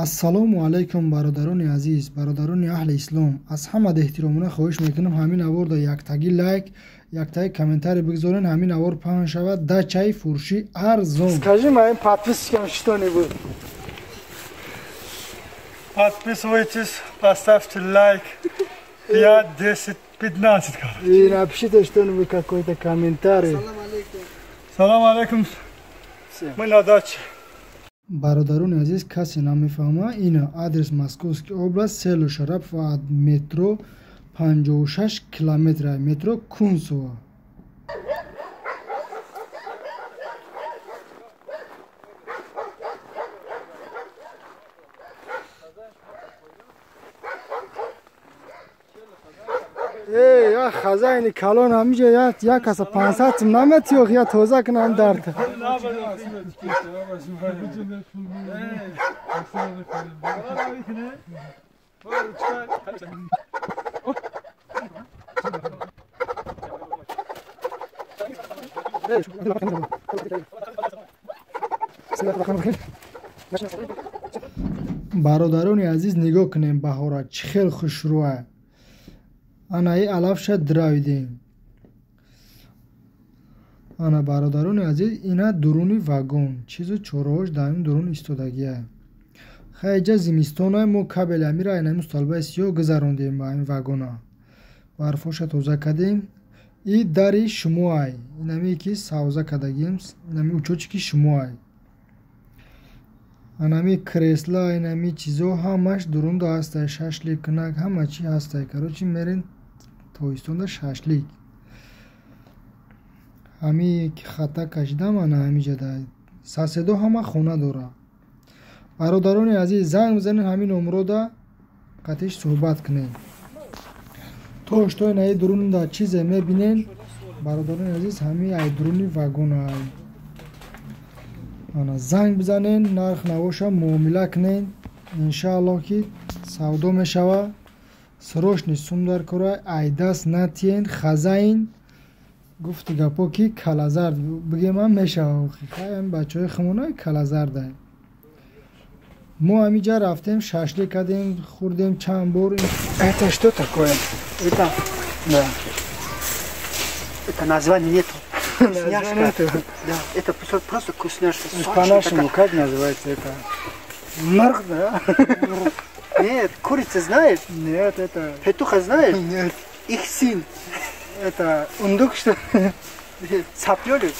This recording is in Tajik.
ассалому алайкум бародарони азиз, бародарони аҳли ислом. Аз ҳама эҳтиромона хоҳиш мекунам ҳамин аварда яктаги лайк, яктаги комментарий бигзорен, ҳамин авар паҳн шавад. Да чай фурӯшӣ арзон. Скажи моим подписчикам что-нибудь. Подписывайтесь, поставьте лайк. Я 10-15. И напишите что-нибудь, какой-то комментарий. Салам алейкум. Мы на даче. бародарони азиз, касе намефаҳма, ина адрес Московский област, село Шарапова, метро 56 километра, метро Кунцово. Эй, я хозяин колонн ҳамиҷа як аса 500 сум наметиёх, я тоза кунам дард. бародарони азиз, нигоҳ кунем баҳора чӣ хел хушрӯа. Ана и алафша дравидем. Ана бародарони азиз, ина дуруни вагон, чизу чораҳош дар ин дурун истодагия. Хайҷа зимистона мо кабели амира айнами столбаи сиёҳ гузарондем ба ин вагона. Барфоша тоза кардем. И дари шумоай, инами ки савза кардагим, инами учочи ки шумоай. Анами кресла, инами чизо ҳамаш дурунда ҳастай, шашлик кунак, ҳама чи ҳастай. Короче мерен тоистонда шашлик. Ҳами ки хата кашидам ана ҳамиҷада саседо ҳама хона дора. бародарони азиз, занг бизанед ҳамин номрода қатиш суҳбат кунед. То штои наи дурунда чизе мебинен, бародарони азиз, ҳами ай дуруни вагонай. Ана занг бизанен, нарх навоша муомила кунен, иншааллоҳ ки савдо мешава. Срочный сум дар кора, айдаст натиен, хазаин. Гуфти гапо ки калазард бигем ҳам мешава. Хаям бачаҳои хумонаи калазардай. Мо ҳамиҷа рафтем, шашлик кардем, хӯрдем чанд бор. Это что такое? Это, да. Это название нету. Вкусняшка. Да, это просто вкусняшка. По-нашему как называется это? Морг, да? Нет, курица знаешь? Нет, это... Петуха знаешь? Нет. Их сын. Это ундук, что ли? Цаплёлик.